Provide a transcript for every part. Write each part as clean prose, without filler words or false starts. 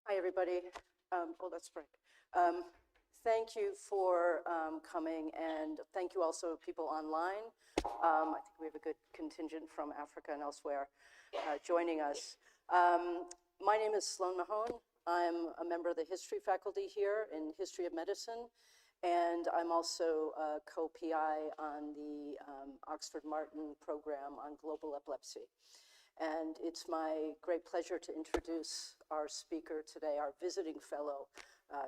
Hi, everybody. Oh, that's right. Thank you for coming, and thank you also people online. I think we have a good contingent from Africa and elsewhere joining us. My name is Sloan Mahone. I'm a member of the history faculty here in History of Medicine, and I'm also a co-PI on the Oxford Martin program on global epilepsy. And it's my great pleasure to introduce our speaker today, our visiting fellow,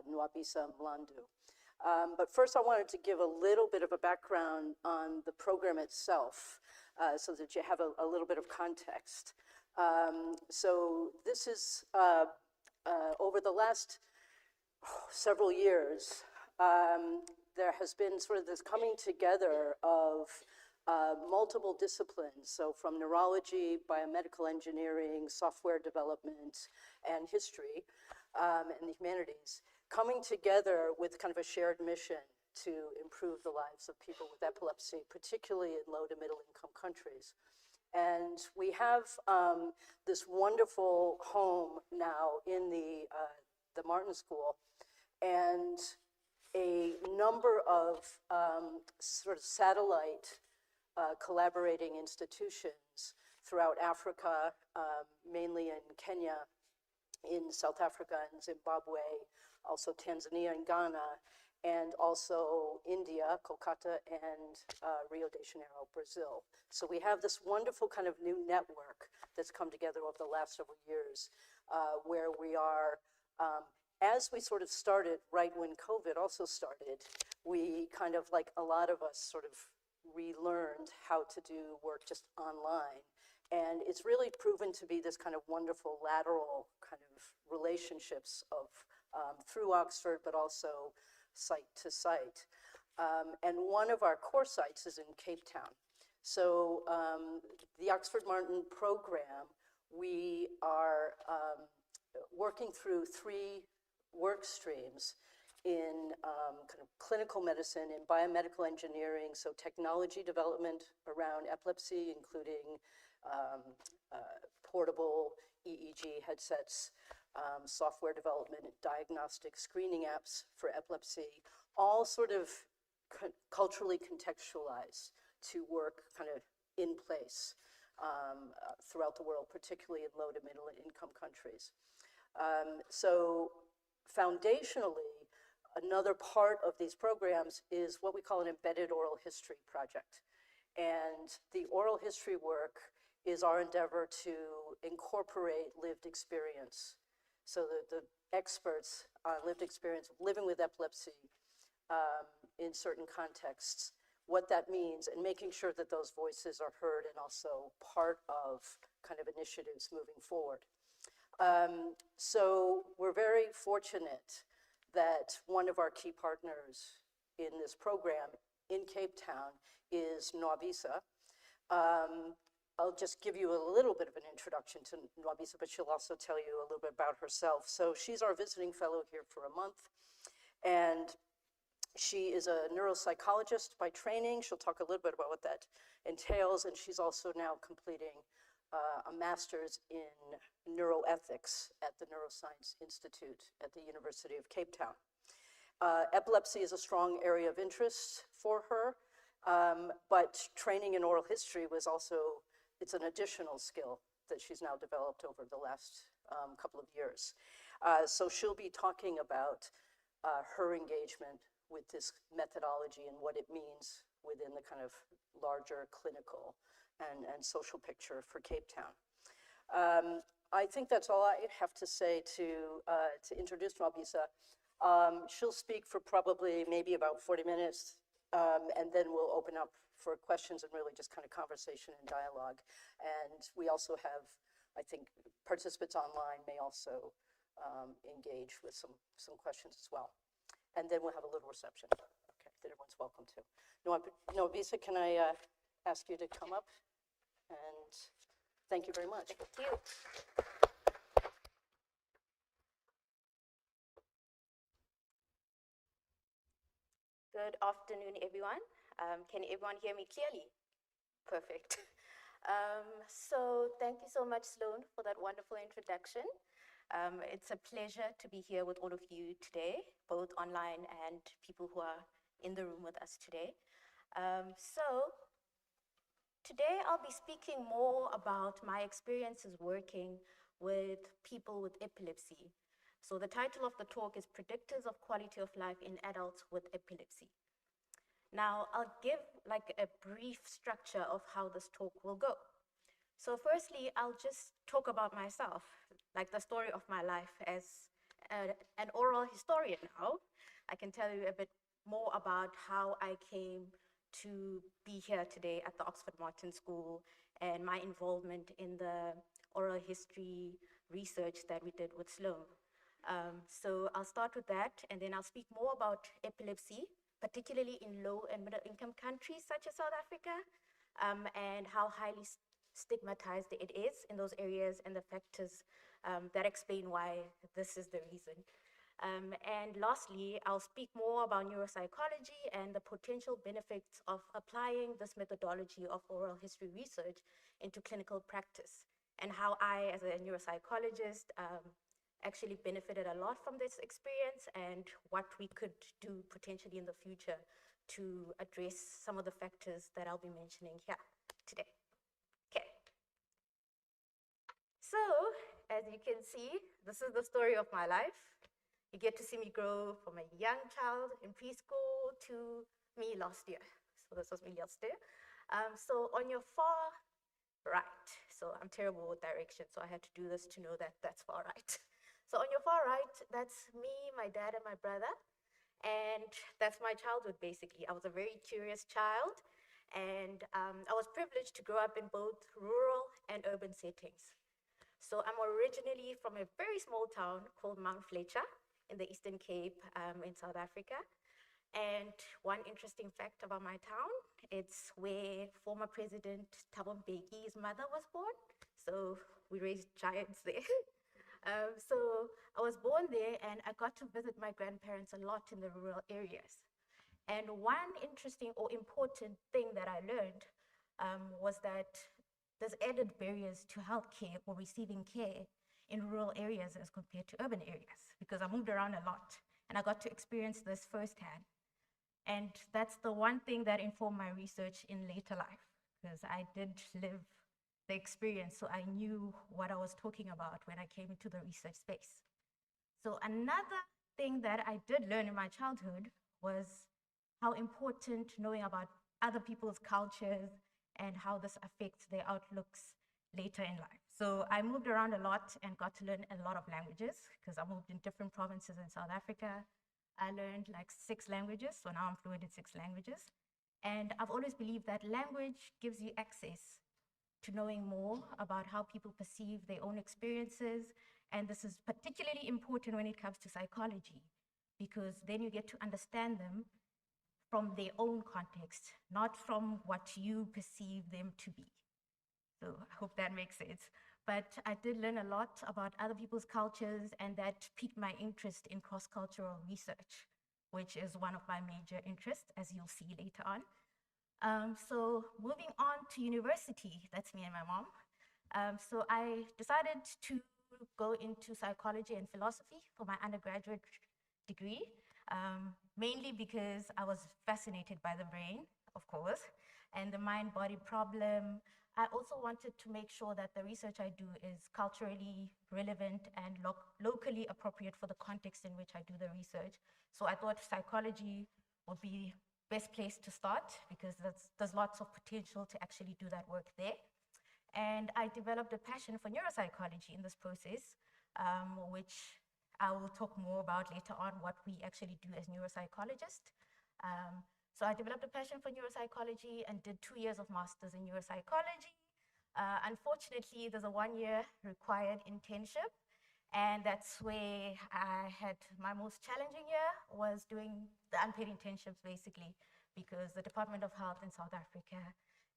Nwabisa Mlandu. But first I wanted to give a little bit of a background on the program itself so that you have a little bit of context. So this is, over the last several years, there has been sort of this coming together of multiple disciplines, so from neurology, biomedical engineering, software development, and history, and the humanities, coming together with kind of a shared mission to improve the lives of people with epilepsy, particularly in low to middle income countries. And we have this wonderful home now in the Martin School, and a number of sort of satellite collaborating institutions throughout Africa, mainly in Kenya, in South Africa and Zimbabwe, also Tanzania and Ghana, and also India, Kolkata, and Rio de Janeiro, Brazil. So we have this wonderful kind of new network that's come together over the last several years, where we are, as we sort of started right when COVID also started, we kind of, like a lot of us, sort of relearned how to do work just online. And it's really proven to be this kind of wonderful lateral kind of relationships of through Oxford, but also site to site. And one of our core sites is in Cape Town. So the Oxford Martin program, we are working through 3 work streams in kind of clinical medicine and biomedical engineering, so technology development around epilepsy, including portable EEG headsets, software development, diagnostic screening apps for epilepsy, all sort of culturally contextualized to work kind of in place throughout the world, particularly in low to middle income countries. So foundationally, another part of these programs is what we call an embedded oral history project. And the oral history work is our endeavor to incorporate lived experience. So the experts on lived experience of living with epilepsy in certain contexts, what that means, and making sure that those voices are heard and also part of kind of initiatives moving forward. So we're very fortunate that one of our key partners in this program in Cape Town is Nwabisa. I'll just give you a little bit of an introduction to Nwabisa, but she'll also tell you a little bit about herself. So she's our visiting fellow here for a month, and she is a neuropsychologist by training. She'll talk a little bit about what that entails, and she's also now completing a master's in neuroethics at the Neuroscience Institute at the University of Cape Town. Epilepsy is a strong area of interest for her, but training in oral history was also, it's an additional skill that she's now developed over the last couple of years. So she'll be talking about her engagement with this methodology and what it means within the kind of larger clinical and social picture for Cape Town. I think that's all I have to say to introduce Nwabisa. She'll speak for probably maybe about 40 minutes, and then we'll open up for questions and really just kind of conversation and dialogue. And we also have, I think, participants online may also engage with some questions as well. And then we'll have a little reception, okay, that everyone's welcome to. Nwabisa, can I ask you to come up? And thank you very much. Thank you. Good afternoon, everyone. Can everyone hear me clearly? Perfect. So thank you so much, Sloan, for that wonderful introduction. It's a pleasure to be here with all of you today, both online and people who are in the room with us today. So today I'll be speaking more about my experiences working with people with epilepsy. So the title of the talk is Predictors of Quality of Life in Adults with Epilepsy. Now, I'll give like a brief structure of how this talk will go. So firstly, I'll just talk about myself, like the story of my life as an oral historian now. I can tell you a bit more about how I came to be here today at the Oxford Martin School and my involvement in the oral history research that we did with Sloan. So I'll start with that, and then I'll speak more about epilepsy, particularly in low and middle income countries such as South Africa, and how highly stigmatized it is in those areas and the factors that explain why this is the reason. And lastly, I'll speak more about neuropsychology and the potential benefits of applying this methodology of oral history research into clinical practice, and how I, as a neuropsychologist, actually benefited a lot from this experience and what we could do potentially in the future to address some of the factors that I'll be mentioning here today. Okay. So, as you can see, this is the story of my life. You get to see me grow from a young child in preschool to me last year. So this was me last year. So on your far right, so I'm terrible with direction, so I had to do this to know that that's far right. So on your far right, that's me, my dad, and my brother. And that's my childhood, basically. I was a very curious child, and I was privileged to grow up in both rural and urban settings. So I'm originally from a very small town called Mount Fletcher in the Eastern Cape in South Africa. And one interesting fact about my town, it's where former President Thabo Mbeki's mother was born. So we raised giants there. So I was born there, and I got to visit my grandparents a lot in the rural areas. And one interesting or important thing that I learned was that there's added barriers to healthcare or receiving care in rural areas as compared to urban areas, because I moved around a lot and I got to experience this firsthand. And that's the one thing that informed my research in later life, because I did live the experience, so I knew what I was talking about when I came into the research space. So another thing that I did learn in my childhood was how important knowing about other people's cultures and how this affects their outlooks later in life. So I moved around a lot and got to learn a lot of languages, because I moved in different provinces in South Africa. I learned like 6 languages, so now I'm fluent in 6 languages. And I've always believed that language gives you access to knowing more about how people perceive their own experiences. And this is particularly important when it comes to psychology, because then you get to understand them from their own context, not from what you perceive them to be. So I hope that makes sense. But I did learn a lot about other people's cultures, and that piqued my interest in cross-cultural research, which is one of my major interests, as you'll see later on. So moving on to university, that's me and my mom. So I decided to go into psychology and philosophy for my undergraduate degree, mainly because I was fascinated by the brain, of course, and the mind-body problem. I also wanted to make sure that the research I do is culturally relevant and locally appropriate for the context in which I do the research. So I thought psychology would be best place to start, because there's lots of potential to actually do that work there. And I developed a passion for neuropsychology in this process, which I will talk more about later on, what we actually do as neuropsychologists. So I developed a passion for neuropsychology and did 2 years of master's in neuropsychology. Unfortunately, there's a 1-year required internship, and that's where I had my most challenging year, was doing the unpaid internships, basically, because the Department of Health in South Africa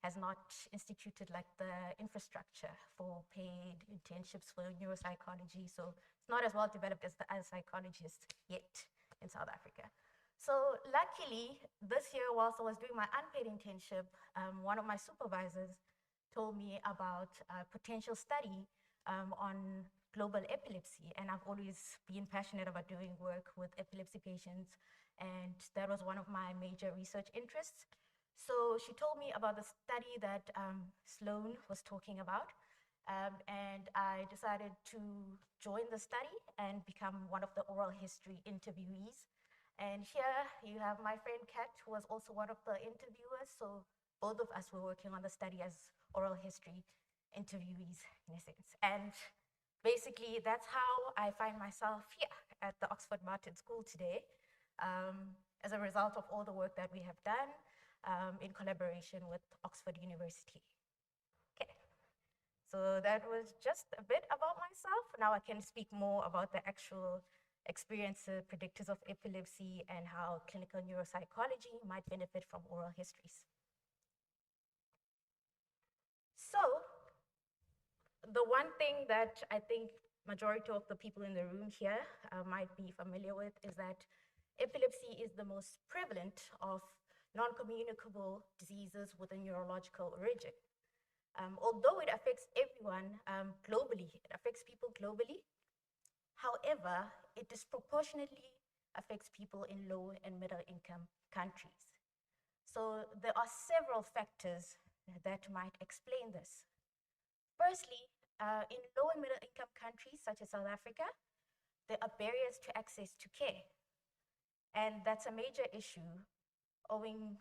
has not instituted like the infrastructure for paid internships for neuropsychology. So it's not as well developed as psychologists yet in South Africa. So luckily, this year, whilst I was doing my unpaid internship, one of my supervisors told me about a potential study on global epilepsy, and I've always been passionate about doing work with epilepsy patients, and that was one of my major research interests. So she told me about the study that Sloan was talking about, and I decided to join the study and become one of the oral history interviewees. And here you have my friend Kat, who was also one of the interviewers. So both of us were working on the study as oral history interviewees, in a sense. And basically, that's how I find myself here at the Oxford Martin School today, as a result of all the work that we have done in collaboration with Oxford University. Okay, so that was just a bit about myself. Now I can speak more about the actual experiences, predictors of epilepsy, and how clinical neuropsychology might benefit from oral histories. So the one thing that I think majority of the people in the room here might be familiar with is that epilepsy is the most prevalent of non-communicable diseases with a neurological origin. Although it affects everyone globally, it affects people globally. However, it disproportionately affects people in low and middle income countries. So there are several factors that might explain this. Firstly, in low and middle income countries such as South Africa, there are barriers to access to care. And that's a major issue owing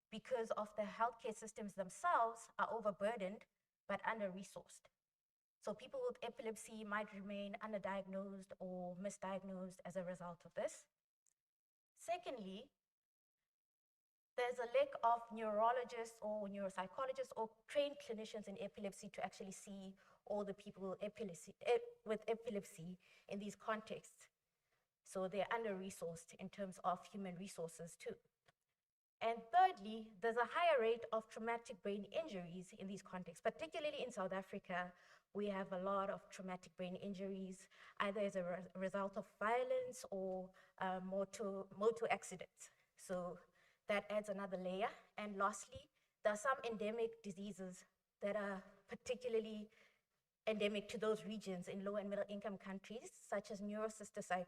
because of the healthcare systems themselves are overburdened but under-resourced. So people with epilepsy might remain underdiagnosed or misdiagnosed as a result of this. Secondly, there's a lack of neurologists or neuropsychologists or trained clinicians in epilepsy to actually see all the people with epilepsy in these contexts. So they're under-resourced in terms of human resources too. And thirdly, there's a higher rate of traumatic brain injuries in these contexts, particularly in South Africa. We have a lot of traumatic brain injuries, either as a result of violence or motor accidents. So that adds another layer. And lastly, there are some endemic diseases that are particularly endemic to those regions in low and middle income countries, such as neuropsychosal.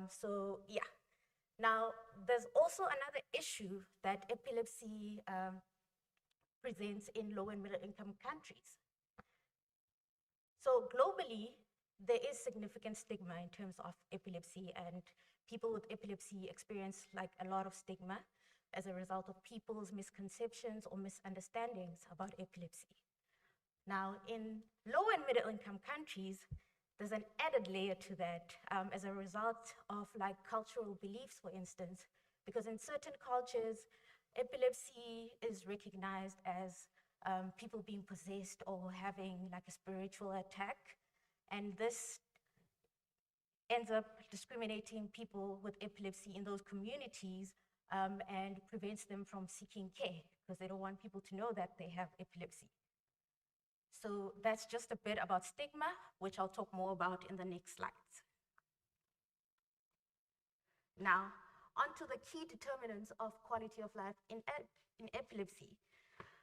So yeah. Now, there's also another issue that epilepsy presents in low and middle income countries. So globally, there is significant stigma in terms of epilepsy, and people with epilepsy experience like a lot of stigma as a result of people's misconceptions or misunderstandings about epilepsy. Now, in low and middle income countries, there's an added layer to that as a result of like cultural beliefs, for instance, because in certain cultures, epilepsy is recognized as people being possessed or having like a spiritual attack. And this ends up discriminating people with epilepsy in those communities and prevents them from seeking care because they don't want people to know that they have epilepsy. So that's just a bit about stigma, which I'll talk more about in the next slides. Now, onto the key determinants of quality of life in epilepsy.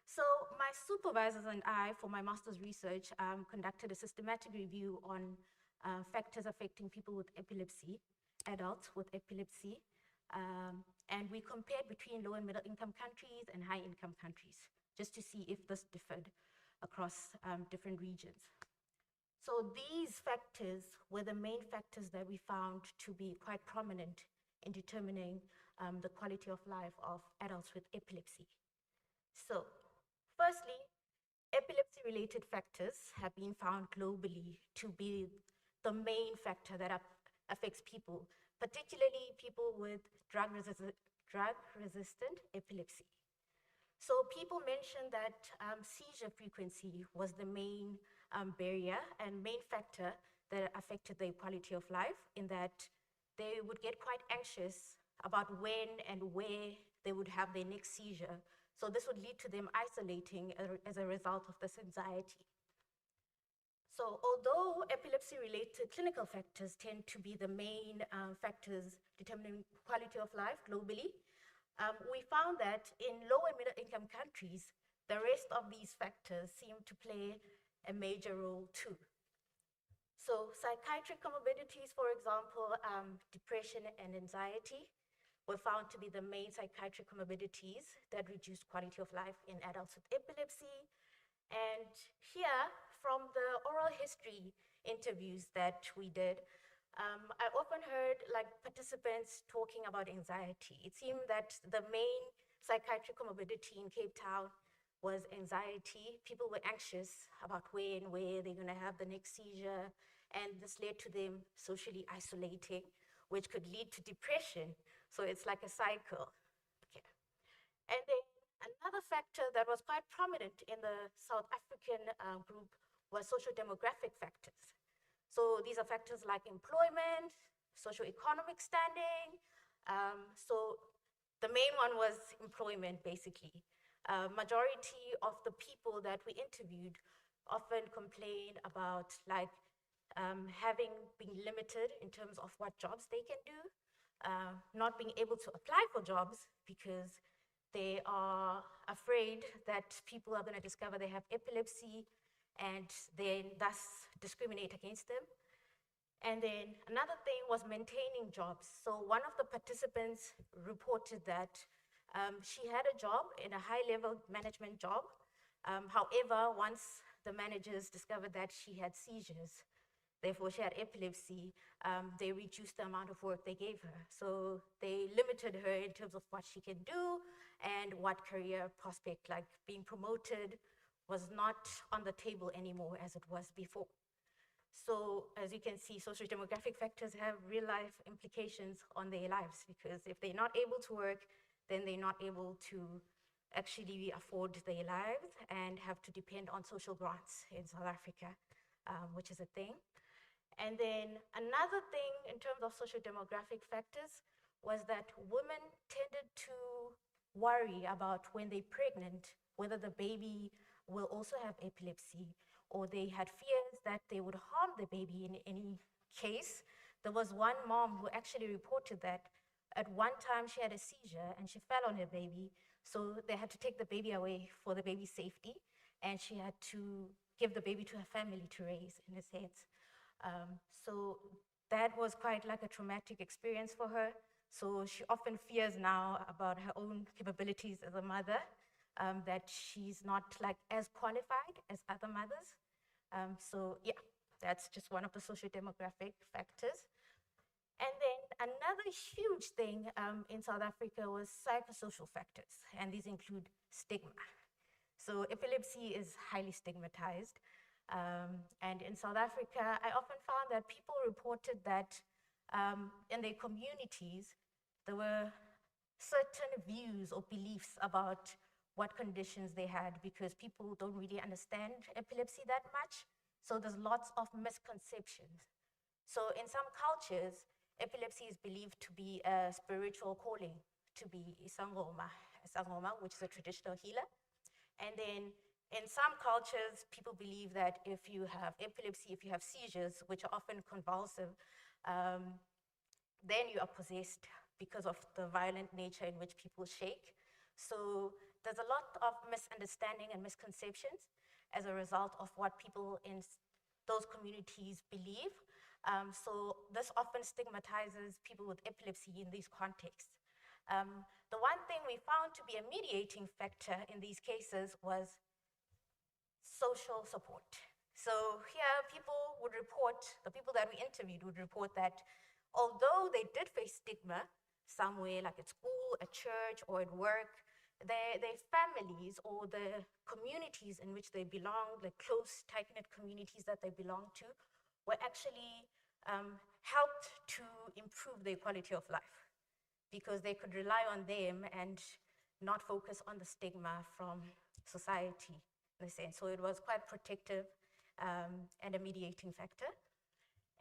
So my supervisors and I, for my master's research, conducted a systematic review on factors affecting people with epilepsy, adults with epilepsy, and we compared between low and middle income countries and high income countries, just to see if this differed across different regions. So these factors were the main factors that we found to be quite prominent in determining the quality of life of adults with epilepsy. So firstly, epilepsy-related factors have been found globally to be the main factor that affects people, particularly people with drug-resistant epilepsy. So people mentioned that seizure frequency was the main barrier and main factor that affected their quality of life, in that they would get quite anxious about when and where they would have their next seizure. So this would lead to them isolating as a result of this anxiety. So although epilepsy-related clinical factors tend to be the main factors determining quality of life globally, we found that in low and middle income countries, the rest of these factors seem to play a major role too. So psychiatric comorbidities, for example, depression and anxiety were found to be the main psychiatric comorbidities that reduced quality of life in adults with epilepsy. And here, from the oral history interviews that we did, I often heard like participants talking about anxiety. It seemed that the main psychiatric comorbidity in Cape Town was anxiety. People were anxious about where they're gonna have the next seizure, and this led to them socially isolating, which could lead to depression. So it's like a cycle. Okay. And then another factor that was quite prominent in the South African group was sociodemographic factors. So these are factors like employment, socioeconomic standing. So the main one was employment, basically. Majority of the people that we interviewed often complained about like having been limited in terms of what jobs they can do, not being able to apply for jobs because they are afraid that people are going to discover they have epilepsy and then thus discriminate against them. And then another thing was maintaining jobs. So one of the participants reported that she had a job in a high-level management job. However, once the managers discovered that she had seizures, therefore she had epilepsy, they reduced the amount of work they gave her. So they limited her in terms of what she can do and what career prospect, like being promoted, was not on the table anymore as it was before. So as you can see, sociodemographic factors have real life implications on their lives, because if they're not able to work, then they're not able to actually afford their lives and have to depend on social grants in South Africa, which is a thing. And then another thing in terms of sociodemographic factors was that women tended to worry about when they're pregnant, whether the baby will also have epilepsy, or they had fears that they would harm the baby in any case. There was one mom who actually reported that at one time she had a seizure and she fell on her baby, so they had to take the baby away for the baby's safety, and she had to give the baby to her family to raise, in a sense. So that was quite like a traumatic experience for her. So she often fears now about her own capabilities as a mother, that she's not like as qualified as other mothers. So yeah, that's just one of the sociodemographic factors. And then another huge thing in South Africa was psychosocial factors, and these include stigma. So epilepsy is highly stigmatized. And in South Africa, I often found that people reported that in their communities, there were certain views or beliefs about what conditions they had, because people don't really understand epilepsy that much. So there's lots of misconceptions. So in some cultures, epilepsy is believed to be a spiritual calling, to be isangoma, which is a traditional healer. And then in some cultures, people believe that if you have epilepsy, if you have seizures, which are often convulsive, then you are possessed because of the violent nature in which people shake. So there's a lot of misunderstanding and misconceptions as a result of what people in those communities believe. So this often stigmatizes people with epilepsy in these contexts. The one thing we found to be a mediating factor in these cases was social support. So here people would report, the people that we interviewed would report that although they did face stigma somewhere, like at school, at church, or at work, their families or the communities in which they belong, the close, tight-knit communities that they belong to, were actually helped to improve their quality of life, because they could rely on them and not focus on the stigma from society, in a sense. So it was quite protective and a mediating factor.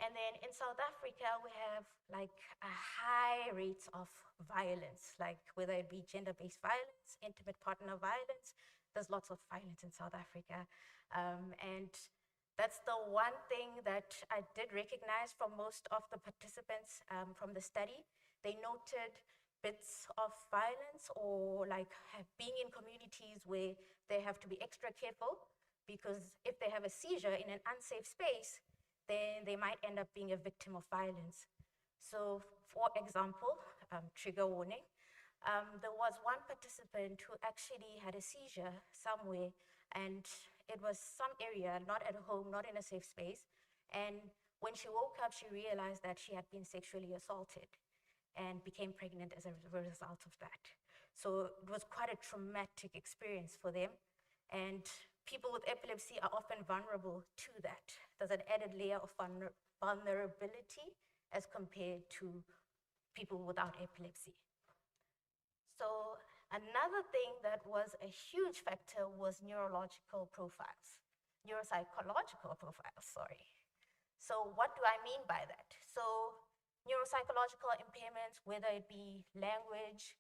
And then in South Africa, we have like a high rates of violence, like whether it be gender-based violence, intimate partner violence. There's lots of violence in South Africa. And that's the one thing that I did recognize from most of the participants from the study. They noted bits of violence, or like being in communities where they have to be extra careful, because if they have a seizure in an unsafe space, then they might end up being a victim of violence. So for example, trigger warning, there was one participant who actually had a seizure somewhere, and it was some area, not at home, not in a safe space. And when she woke up, she realized that she had been sexually assaulted and became pregnant as a result of that. So it was quite a traumatic experience for them. And people with epilepsy are often vulnerable to that. There's an added layer of vulnerability as compared to people without epilepsy. So another thing that was a huge factor was neuropsychological profiles. So what do I mean by that? So neuropsychological impairments, whether it be language,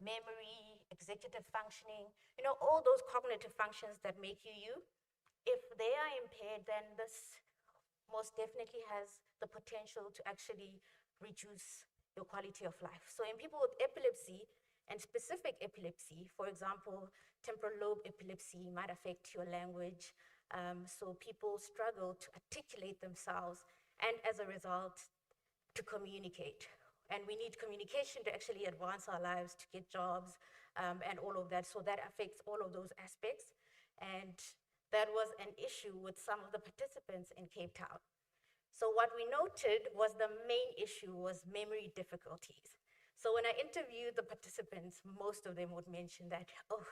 memory, executive functioning, all those cognitive functions that make you you, if they are impaired, then this most definitely has the potential to actually reduce your quality of life. So in people with epilepsy, and specific epilepsy, for example, temporal lobe epilepsy might affect your language. So people struggle to articulate themselves, and as a result, to communicate. And we need communication to actually advance our lives, to get jobs, and all of that. So that affects all of those aspects. And that was an issue with some of the participants in Cape Town. So what we noted was the main issue was memory difficulties. So when I interviewed the participants, most of them would mention that, oh,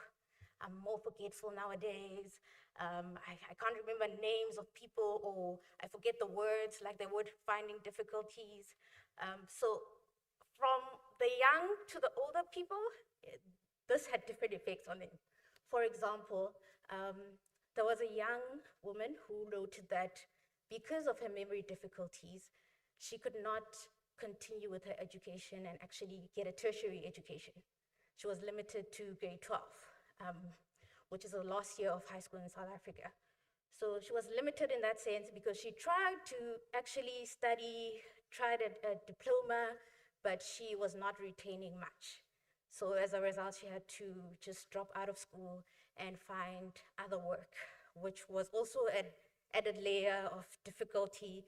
I'm more forgetful nowadays. I can't remember names of people, or I forget the words, like they were finding difficulties. So from the young to the older people, this had different effects on them. For example, there was a young woman who noted that because of her memory difficulties, she could not continue with her education and actually get a tertiary education. She was limited to grade 12, which is the last year of high school in South Africa. So she was limited in that sense because she tried to actually study, tried a diploma, but she was not retaining much. So as a result, she had to just drop out of school and find other work, which was also an added layer of difficulty,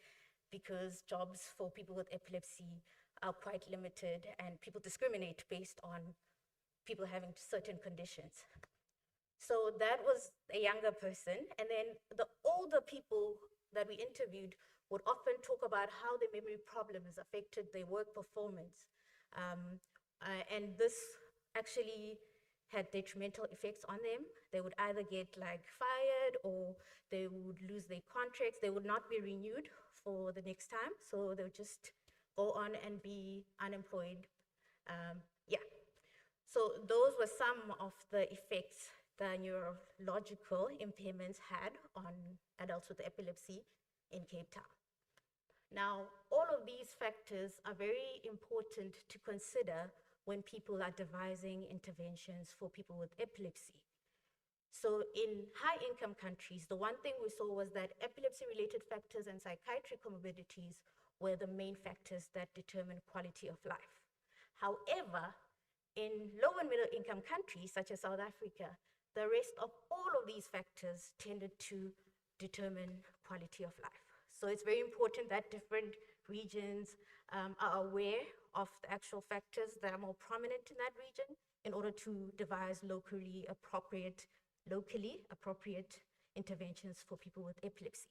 because jobs for people with epilepsy are quite limited, and people discriminate based on people having certain conditions. So that was a younger person. And then the older people that we interviewed would often talk about how their memory problems affected their work performance. And this actually had detrimental effects on them. They would either get fired, or they would lose their contracts. They would not be renewed for the next time. So they would just go on and be unemployed. So those were some of the effects the neurological impairments had on adults with epilepsy in Cape Town. Now, all of these factors are very important to consider when people are devising interventions for people with epilepsy. So in high-income countries, the one thing we saw was that epilepsy-related factors and psychiatric comorbidities were the main factors that determine quality of life. However, in low and middle-income countries, such as South Africa, the rest of all of these factors tended to determine quality of life. So it's very important that different regions are aware of the actual factors that are more prominent in that region in order to devise locally appropriate interventions for people with epilepsy.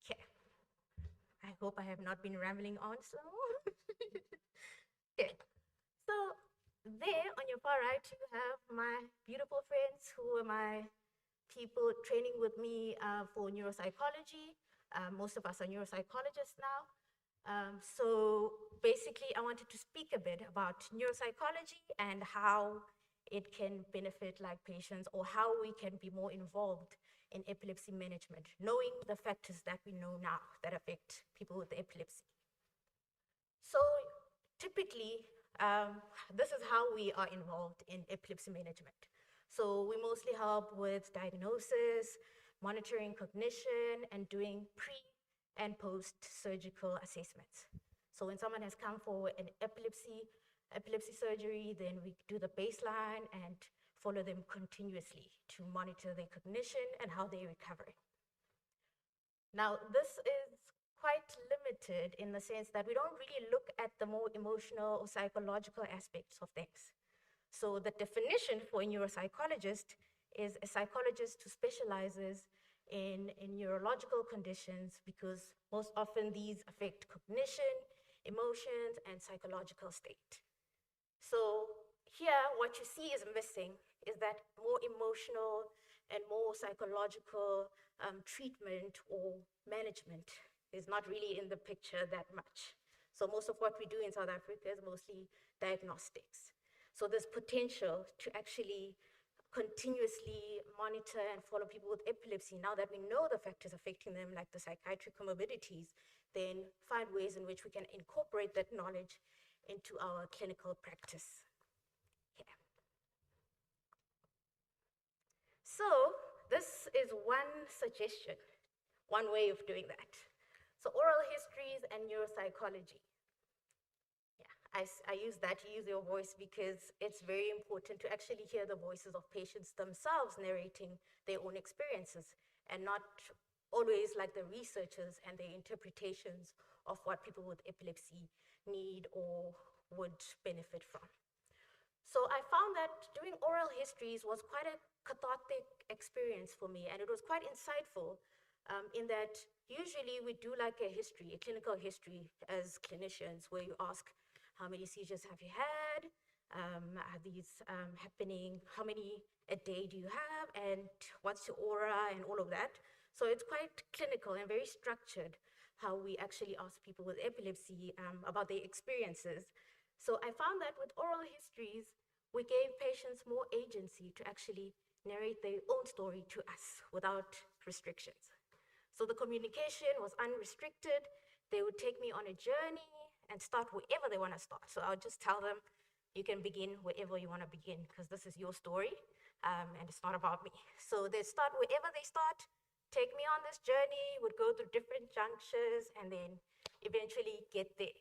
Okay, I hope I have not been rambling on so. Okay, so there on your far right, you have my beautiful friends who are my people training with me for neuropsychology. Most of us are neuropsychologists now. So basically, I wanted to speak a bit about neuropsychology and how it can benefit patients, or how we can be more involved in epilepsy management, knowing the factors that we know now that affect people with epilepsy. So typically, this is how we are involved in epilepsy management. So we mostly help with diagnosis, monitoring cognition, and doing pre- and post-surgical assessments. So when someone has come for an epilepsy surgery, then we do the baseline and follow them continuously to monitor their cognition and how they're recovering. Now, this is limited in the sense that we don't really look at the more emotional or psychological aspects of things. So the definition for a neuropsychologist is a psychologist who specializes in neurological conditions, because most often these affect cognition, emotions, and psychological state. So here, what you see is missing is that more emotional and more psychological treatment or management is not really in the picture that much. So most of what we do in South Africa is mostly diagnostics. So there's potential to actually continuously monitor and follow people with epilepsy. Now that we know the factors affecting them, like the psychiatric comorbidities, then find ways in which we can incorporate that knowledge into our clinical practice. Yeah. So this is one suggestion, one way of doing that. So oral histories and neuropsychology. I use that, you use your voice, because it's very important to actually hear the voices of patients themselves narrating their own experiences, and not always like the researchers and their interpretations of what people with epilepsy need or would benefit from. So I found that doing oral histories was quite a cathartic experience for me, and it was quite insightful in that usually we do like a history, a clinical history as clinicians, where you ask, how many seizures have you had? Are these happening? How many a day do you have? And what's your aura and all of that? So it's quite clinical and very structured how we actually ask people with epilepsy about their experiences. So I found that with oral histories, we gave patients more agency to actually narrate their own story to us without restrictions. So the communication was unrestricted. They would take me on a journey and start wherever they want to start. So I would just tell them, you can begin wherever you want to begin, because this is your story, and it's not about me. So they start wherever they start, take me on this journey, would go through different junctures, and then eventually get there.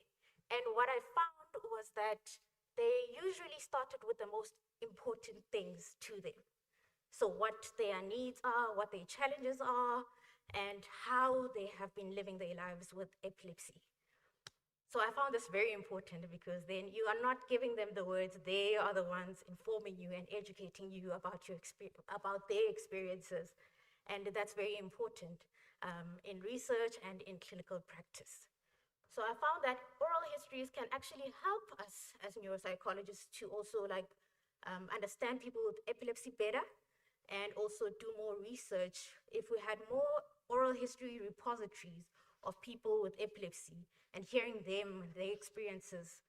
And what I found was that they usually started with the most important things to them. So what their needs are, what their challenges are, and how they have been living their lives with epilepsy. So I found this very important, because then you are not giving them the words, they are the ones informing you and educating you about their experiences. And that's very important in research and in clinical practice. So I found that oral histories can actually help us as neuropsychologists to also understand people with epilepsy better, and also do more research. If we had more oral history repositories of people with epilepsy and hearing them, their experiences,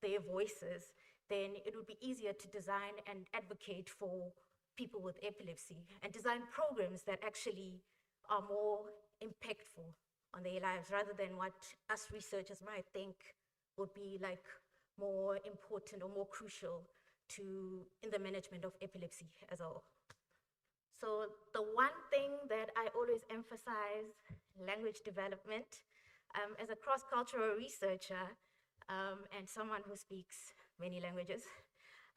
their voices, then it would be easier to design and advocate for people with epilepsy, and design programs that actually are more impactful on their lives, rather than what us researchers might think would be more important or more crucial in the management of epilepsy as a whole. So the one thing that I always emphasize, language development. As a cross-cultural researcher and someone who speaks many languages,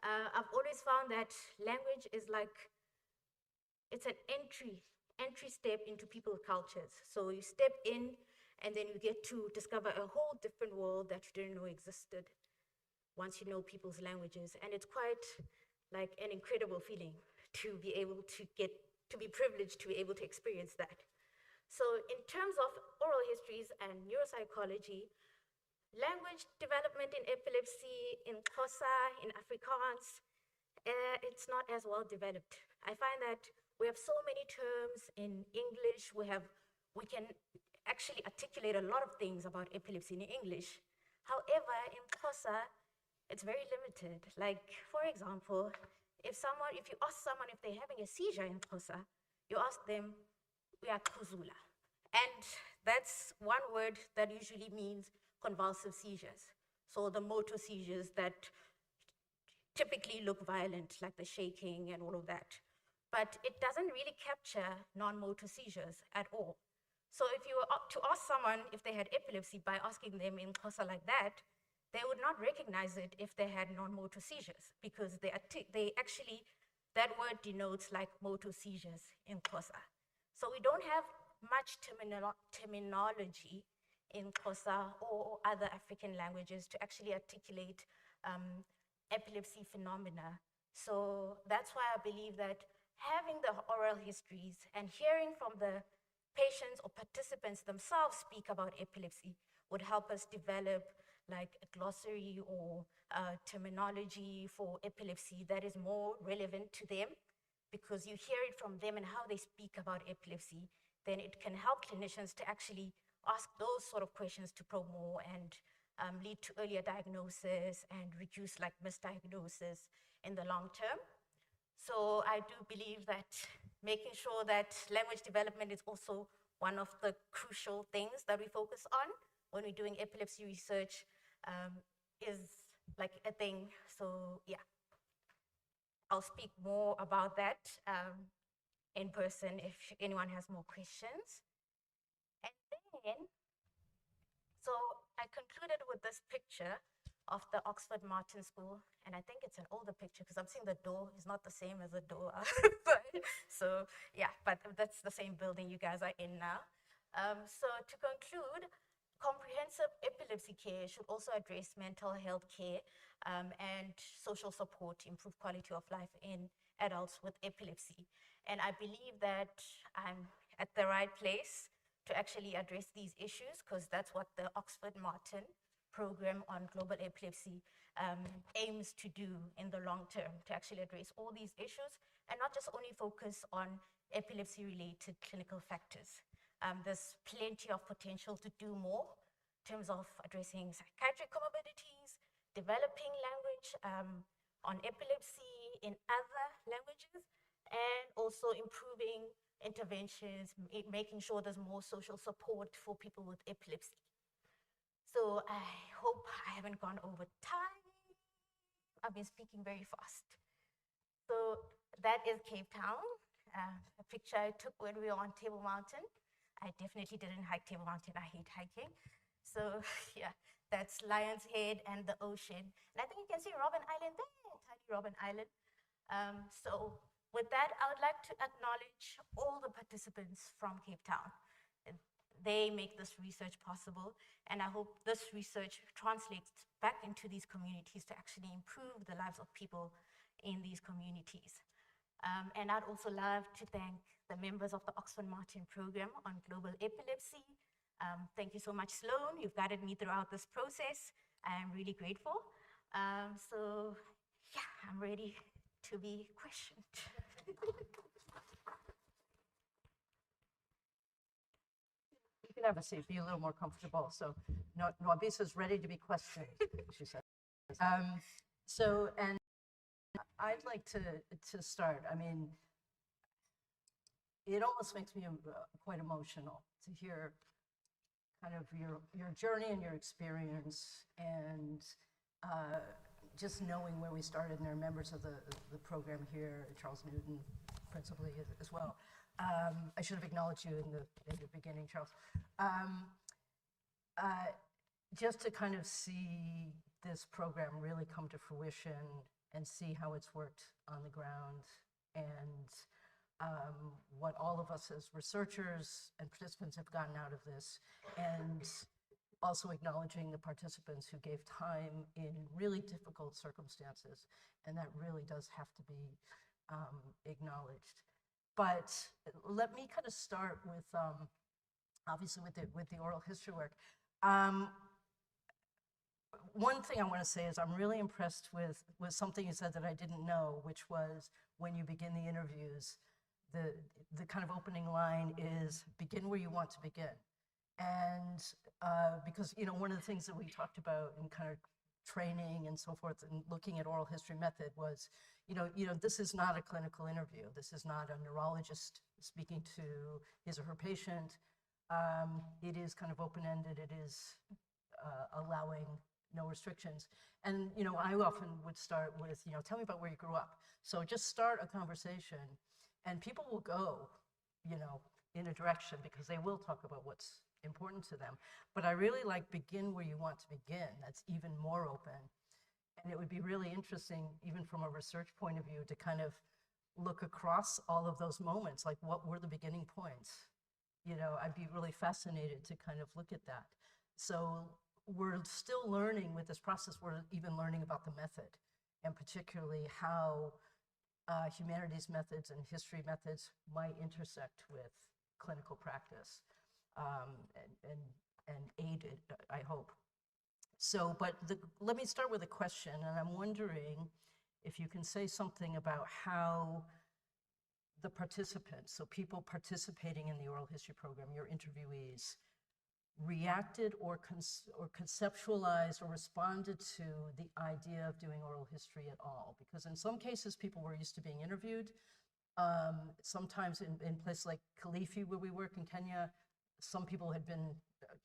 I've always found that language is it's an entry step into people's cultures. So you step in, and then you get to discover a whole different world that you didn't know existed once you know people's languages. And it's quite like an incredible feeling to be privileged to be able to experience that. So in terms of oral histories and neuropsychology, language development in epilepsy, in Xhosa, in Afrikaans, it's not as well developed. I find that we have so many terms in English. We can actually articulate a lot of things about epilepsy in English. However, in Xhosa, it's very limited. Like, for example, if you ask someone if they're having a seizure in Xhosa, you ask them, uyaqhuzula. And that's one word that usually means convulsive seizures. So the motor seizures that typically look violent, like the shaking and all of that. But it doesn't really capture non-motor seizures at all. So if you were to ask someone if they had epilepsy by asking them in Xhosa like that, they would not recognize it if they had non-motor seizures, because that word denotes like motor seizures in Xhosa. So we don't have much terminology in Xhosa or other African languages to actually articulate epilepsy phenomena. So that's why I believe that having the oral histories and hearing from the patients or participants themselves speak about epilepsy would help us develop like a glossary or terminology for epilepsy that is more relevant to them, because you hear it from them and how they speak about epilepsy, then it can help clinicians to actually ask those sort of questions to probe more and lead to earlier diagnosis and reduce like misdiagnosis in the long term. So I do believe that making sure that language development is also one of the crucial things that we focus on when we're doing epilepsy research is like a thing. So yeah, I'll speak more about that in person if anyone has more questions. And then, so I concluded with this picture of the Oxford Martin School, and I think it's an older picture because I'm seeing the door is not the same as the door outside. So yeah, but that's the same building you guys are in now. So to conclude, comprehensive epilepsy care should also address mental health care and social support to improve quality of life in adults with epilepsy. And I believe that I'm at the right place to actually address these issues, because that's what the Oxford Martin program on global epilepsy aims to do in the long term, to actually address all these issues and not just only focus on epilepsy-related clinical factors. There's plenty of potential to do more in terms of addressing psychiatric comorbidities, developing language on epilepsy in other languages, and also improving interventions, making sure there's more social support for people with epilepsy. So I hope I haven't gone over time. I've been speaking very fast. So that is Cape Town, a picture I took when we were on Table Mountain. I definitely didn't hike Table Mountain, I hate hiking. So yeah, that's Lion's Head and the ocean. And I think you can see Robben Island there, tiny Robben Island. So with that, I would like to acknowledge all the participants from Cape Town. They make this research possible, and I hope this research translates back into these communities to actually improve the lives of people in these communities. And I'd also love to thank the members of the Oxford Martin program on global epilepsy. Thank you so much, Sloan. You've guided me throughout this process. I am really grateful. So yeah, I'm ready to be questioned. You can have a seat, be a little more comfortable. So Nwabisa is ready to be questioned, she said. And I'd like to start. I mean, it almost makes me quite emotional to hear kind of your journey and your experience, and just knowing where we started. And there are members of the program here, Charles Newton principally as well. I should have acknowledged you in the beginning, Charles. Just to kind of see this program really come to fruition and see how it's worked on the ground, and what all of us as researchers and participants have gotten out of this, and also acknowledging the participants who gave time in really difficult circumstances, and that really does have to be acknowledged. But let me kind of start with, obviously with the oral history work. One thing I want to say is I'm really impressed with something you said that I didn't know, which was when you begin the interviews, the kind of opening line is begin where you want to begin. And because, you know, one of the things that we talked about in kind of training and so forth and looking at oral history method was, you know, this is not a clinical interview. This is not a neurologist speaking to his or her patient. It is kind of open-ended. It is allowing no restrictions. And, you know, I often would start with, you know, tell me about where you grew up. So just start a conversation and people will go, you know, in a direction because they will talk about what's important to them. But I really like begin where you want to begin. That's even more open. And it would be really interesting, even from a research point of view, to kind of look across all of those moments, like what were the beginning points? You know, I'd be really fascinated to kind of look at that. So we're still learning with this process, we're even learning about the method, and particularly how humanities methods and history methods might intersect with clinical practice and aid it, I hope. So, but let me start with a question, and I'm wondering if you can say something about how the participants, so people participating in the oral history program, your interviewees, reacted or conceptualized or responded to the idea of doing oral history at all. Because in some cases, people were used to being interviewed. Sometimes in places like Kilifi, where we work in Kenya, some people had been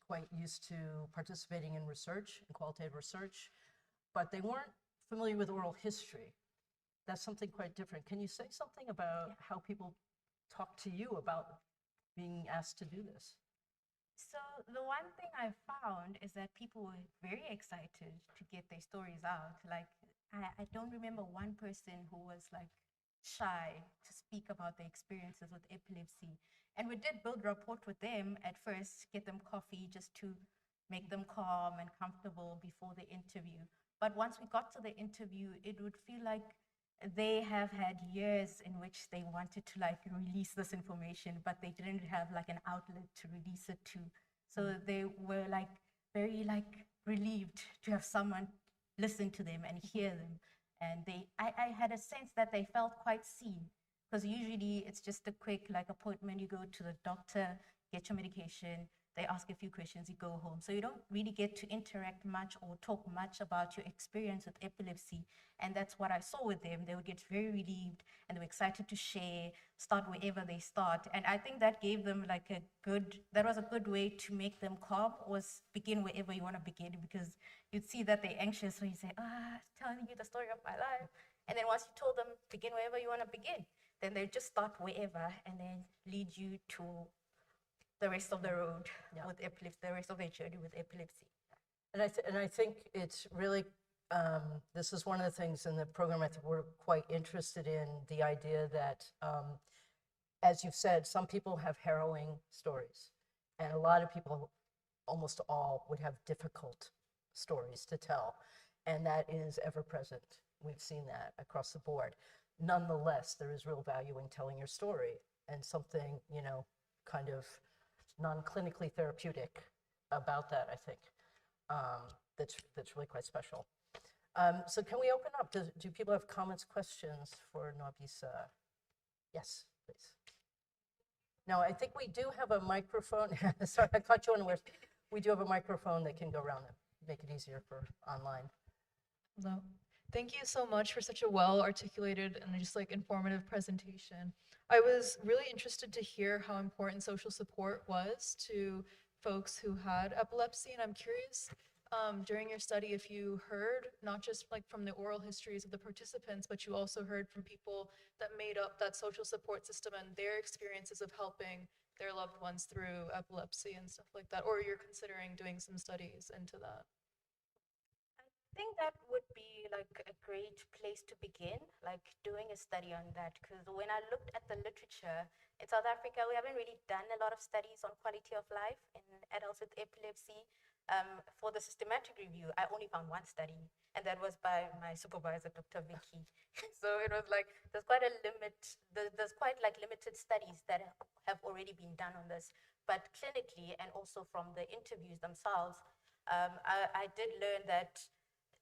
quite used to participating in research, in qualitative research, but they weren't familiar with oral history. That's something quite different. Can you say something about how people talk to you about being asked to do this? So the one thing I found is that people were very excited to get their stories out. Like, I don't remember one person who was like shy to speak about their experiences with epilepsy. And we did build rapport with them at first, get them coffee just to make them calm and comfortable before the interview. But once we got to the interview, it would feel like they have had years in which they wanted to like release this information, but they didn't have like an outlet to release it to. So they were like very like relieved to have someone listen to them and hear them. And I had a sense that they felt quite seen, because usually it's just a quick like appointment. You go to the doctor, get your medication, they ask a few questions, you go home. So you don't really get to interact much or talk much about your experience with epilepsy. And that's what I saw with them. They would get very relieved and they were excited to share, start wherever they start. And I think that gave them like that was a good way to make them calm, was begin wherever you want to begin, because you'd see that they're anxious. So you say, telling you the story of my life. And then once you told them, begin wherever you want to begin, then they just start wherever and then lead you to the rest of the road with epilepsy, the rest of their journey with epilepsy. And I think it's really, this is one of the things in the program I think we're quite interested in, the idea that, as you've said, some people have harrowing stories, and a lot of people, almost all, would have difficult stories to tell, and that is ever present. We've seen that across the board. Nonetheless, there is real value in telling your story, and something, kind of non-clinically therapeutic about that, I think, that's really quite special. So can we open up? Do people have comments, questions for Nwabisa? Yes, please. Now, I think we do have a microphone. Sorry, I caught you unawares. We do have a microphone that can go around and make it easier for online. Hello. Thank you so much for such a well-articulated and just like informative presentation. I was really interested to hear how important social support was to folks who had epilepsy, and I'm curious during your study if you heard not just like from the oral histories of the participants, but you also heard from people that made up that social support system and their experiences of helping their loved ones through epilepsy and stuff like that, or you're considering doing some studies into that. I think that would be like a great place to begin, like doing a study on that. Because when I looked at the literature in South Africa, we haven't really done a lot of studies on quality of life in adults with epilepsy. For the systematic review, I only found one study, and that was by my supervisor, Dr. Vicky. So it was like there's quite like limited studies that have already been done on this. But clinically, and also from the interviews themselves, I did learn that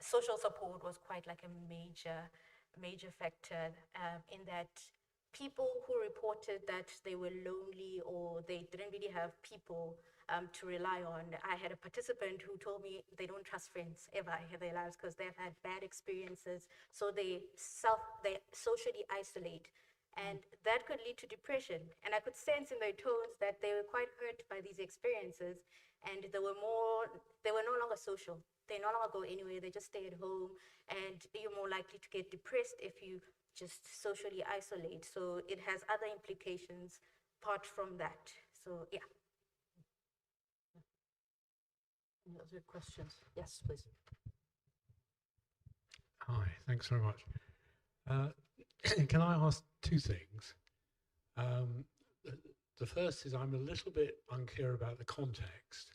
social support was quite like a major factor in that people who reported that they were lonely or they didn't really have people to rely on. I had a participant who told me they don't trust friends ever in their lives because they've had bad experiences, so they socially isolate. And that could lead to depression. And I could sense in their tones that they were quite hurt by these experiences, and they were no longer social. They no longer go anywhere, they just stay at home, and you're more likely to get depressed if you just socially isolate. So it has other implications apart from that. So yeah. Any other questions? Yes, please. Hi, thanks very much. Can I ask two things? The first is I'm a little bit unclear about the context.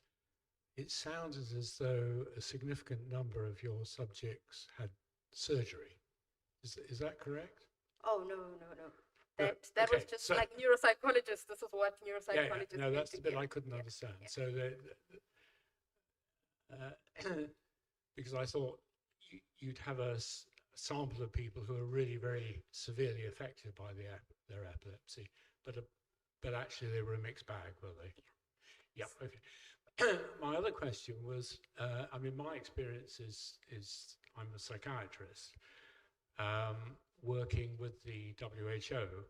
it sounds as though a significant number of your subjects had surgery. Is that correct? Oh, no, no, no. No, That was okay, just so- like neuropsychologists. This is what Yeah, neuropsychologists no, do that's the bit together. I couldn't understand. So because I thought you'd have a sample of people who are really very severely affected by their epilepsy, but actually they were a mixed bag, were they? Yeah. Okay. My other question was, I mean, my experience is I'm a psychiatrist, working with the WHO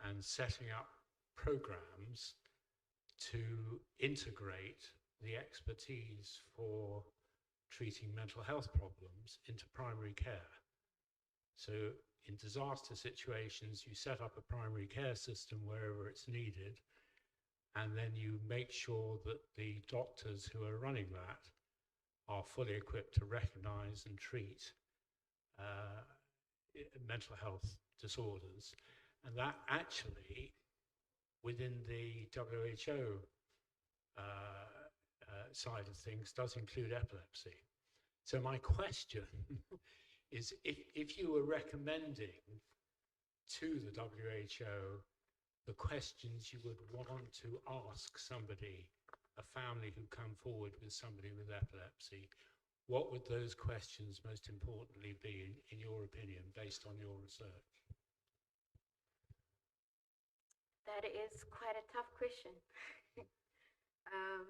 and setting up programs to integrate the expertise for treating mental health problems into primary care. So in disaster situations, you set up a primary care system wherever it's needed, and then you make sure that the doctors who are running that are fully equipped to recognize and treat mental health disorders. And that actually, within the WHO side of things, does include epilepsy. So my question is, if you were recommending to the WHO the questions you would want to ask somebody, a family who come forward with somebody with epilepsy, what would those questions most importantly be, in your opinion, based on your research? That is quite a tough question.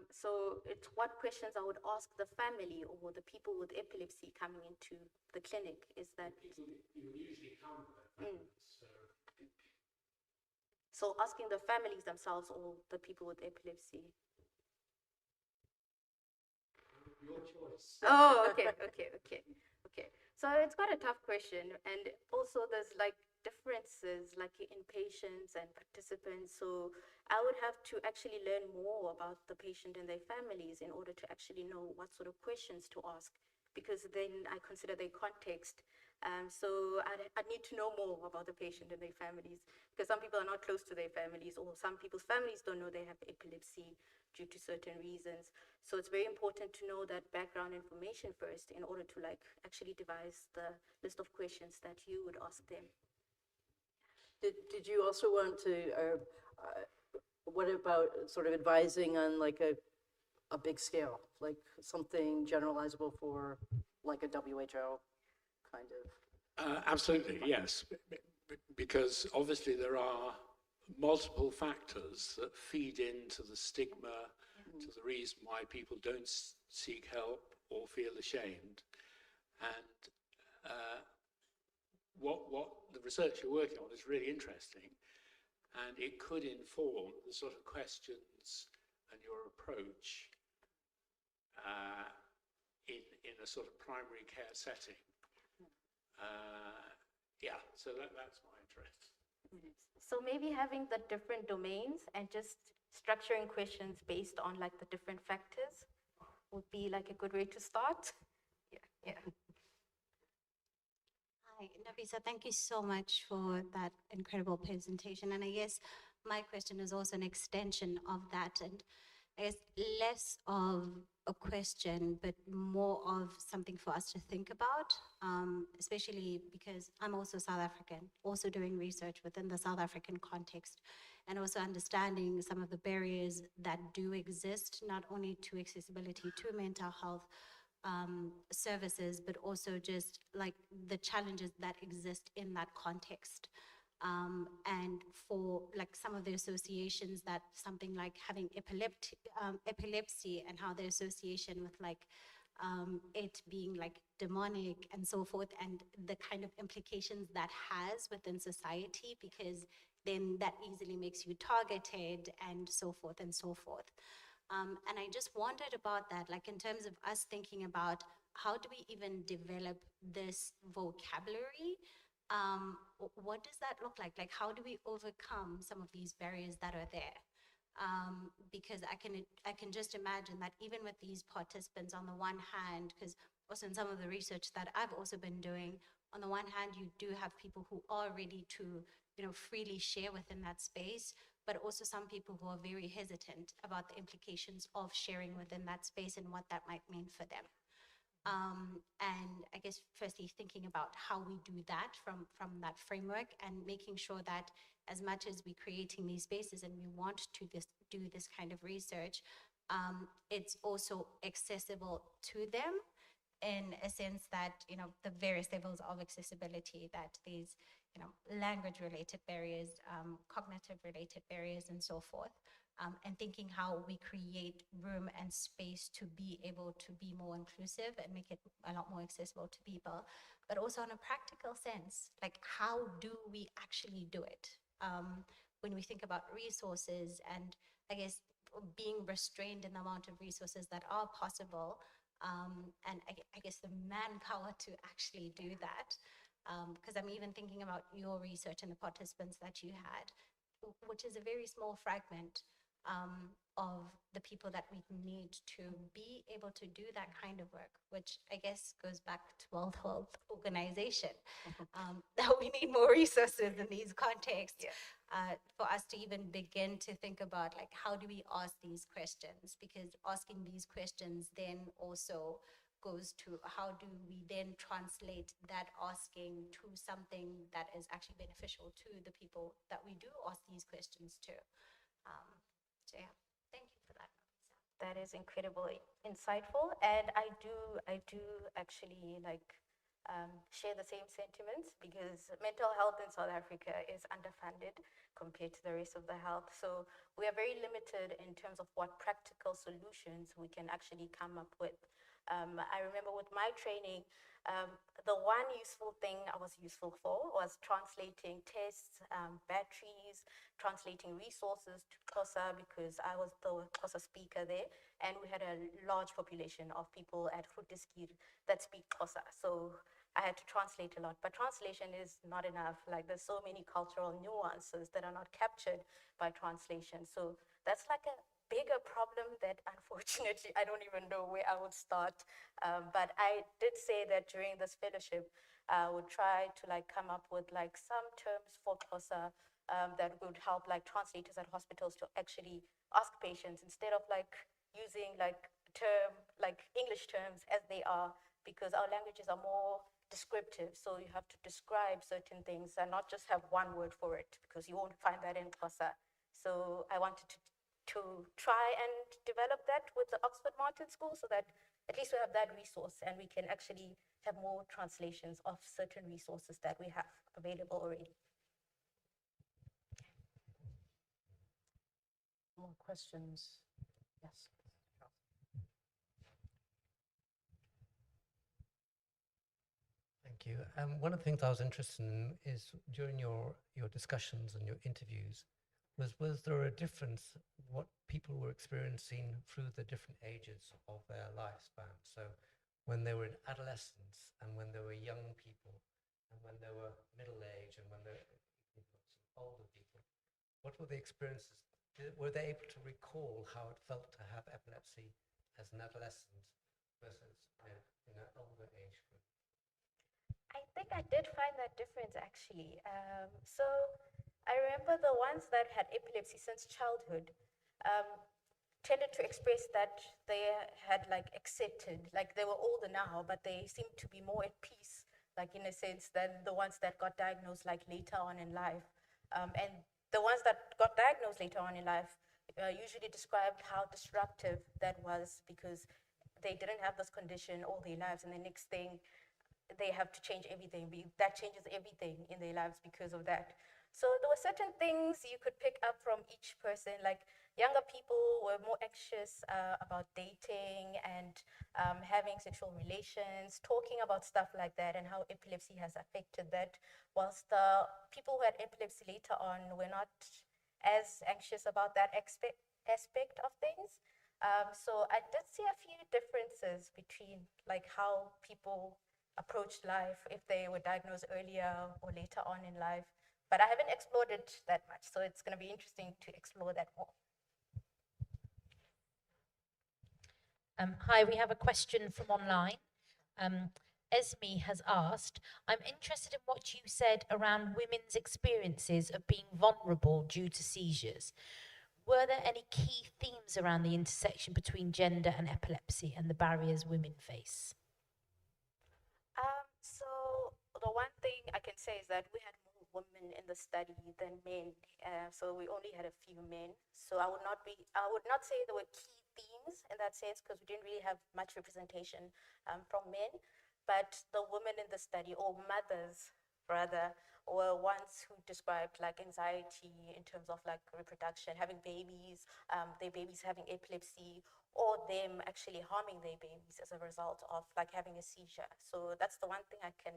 So it's what questions I would ask the family or the people with epilepsy coming into the clinic is that... People you usually come with their families, So asking the families themselves or the people with epilepsy. Your choice. Oh, okay. So it's quite a tough question, and also there's like differences like in patients and participants. So I would have to actually learn more about the patient and their families in order to actually know what sort of questions to ask, because then I consider their context. So I need to know more about the patient and their families, because some people are not close to their families, or some people's families don't know they have epilepsy due to certain reasons. So it's very important to know that background information first in order to like actually devise the list of questions that you would ask them. Did you also want to, what about sort of advising on like a big scale, like something generalizable for like a WHO kind of? Absolutely, yes. Because obviously there are multiple factors that feed into the stigma, to the reason why people don't seek help or feel ashamed. And what the research you're working on is really interesting, and it could inform the sort of questions and your approach in a sort of primary care setting. Yeah, so that's my interest. So maybe having the different domains and just structuring questions based on like the different factors would be like a good way to start. Yeah. Hi, Nwabisa, thank you so much for that incredible presentation. And I guess my question is also an extension of that, and I guess less of a question, but more of something for us to think about, especially because I'm also South African, also doing research within the South African context, and also understanding some of the barriers that do exist, not only to accessibility to mental health services, but also just like the challenges that exist in that context. And for like some of the associations that something like having epilepsy and how the association with like it being like demonic and so forth, and the kind of implications that has within society, because then that easily makes you targeted and so forth and so forth. And I just wondered about that, like in terms of us thinking about how do we even develop this vocabulary? What does that look like? Like, how do we overcome some of these barriers that are there? Because I can just imagine that even with these participants, on the one hand, because also in some of the research that I've also been doing, on the one hand, you do have people who are ready to, freely share within that space, but also some people who are very hesitant about the implications of sharing within that space and what that might mean for them. And I guess firstly thinking about how we do that from that framework, and making sure that as much as we're creating these spaces and we want to do this kind of research, it's also accessible to them, in a sense that, you know, the various levels of accessibility, that these, you know, language related barriers, cognitive related barriers, and so forth. And thinking how we create room and space to be able to be more inclusive and make it a lot more accessible to people, but also in a practical sense, like how do we actually do it? When we think about resources and I guess being restrained in the amount of resources that are possible, and I guess the manpower to actually do that, because I'm even thinking about your research and the participants that you had, which is a very small fragment of the people that we need to be able to do that kind of work, which I guess goes back to World Health Organization, that we need more resources in these contexts, for us to even begin to think about, like, how do we ask these questions? Because asking these questions then also goes to how do we then translate that asking to something that is actually beneficial to the people that we do ask these questions to. So yeah, thank you for that. That is incredibly insightful, and I do actually share the same sentiments, because mental health in South Africa is underfunded compared to the rest of the health. So we are very limited in terms of what practical solutions we can actually come up with. I remember with my training, the one useful thing I was useful for was translating tests, batteries, translating resources to Xhosa, because I was the Xhosa speaker there, and we had a large population of people at Grooteskier that speak Xhosa. So I had to translate a lot, but translation is not enough. Like, there's so many cultural nuances that are not captured by translation. So that's like a bigger problem that unfortunately I don't even know where I would start. But I did say that during this fellowship, I would try to come up with some terms for Xhosa that would help translators at hospitals to actually ask patients, instead of using English terms as they are, because our languages are more descriptive. So you have to describe certain things and not just have one word for it, because you won't find that in Xhosa. So I wanted to try and develop that with the Oxford Martin School, so that at least we have that resource and we can actually have more translations of certain resources that we have available already. More questions? Yes. Thank you. One of the things I was interested in is during your discussions and your interviews, was there a difference what people were experiencing through the different ages of their lifespan? So when they were in adolescence, and when they were young people, and when they were middle age, and when they were older people, what were the experiences? Were they able to recall how it felt to have epilepsy as an adolescent versus in an older age group? I think I did find that difference, actually. So I remember the ones that had epilepsy since childhood tended to express that they had accepted, they were older now, but they seemed to be more at peace, in a sense, than the ones that got diagnosed later on in life. And the ones that got diagnosed later on in life usually described how disruptive that was, because they didn't have this condition all their lives, and the next thing they have to change everything. That changes everything in their lives because of that. So there were certain things you could pick up from each person. Younger people were more anxious about dating and having sexual relations, talking about stuff like that, and how epilepsy has affected that, whilst the people who had epilepsy later on were not as anxious about that aspect of things. So I did see a few differences between how people approached life, if they were diagnosed earlier or later on in life. But I haven't explored it that much, so it's going to be interesting to explore that more. Hi, we have a question from online. Esme has asked, I'm interested in what you said around women's experiences of being vulnerable due to seizures. Were there any key themes around the intersection between gender and epilepsy and the barriers women face? So the one thing I can say is that we had more women in the study than men. So we only had a few men. So I would not say there were key themes in that sense, because we didn't really have much representation from men. But the women in the study, or mothers rather, were ones who described like anxiety in terms of like reproduction, having babies, their babies having epilepsy, or them actually harming their babies as a result of like having a seizure. So that's the one thing I can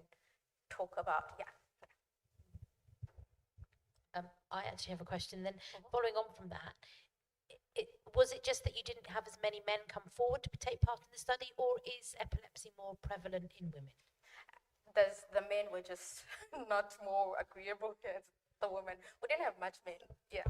talk about. Yeah. I actually have a question then. Following on from that, was it just that you didn't have as many men come forward to take part in the study, or is epilepsy more prevalent in women? The men were just not more agreeable as the women. We didn't have much men. Yeah.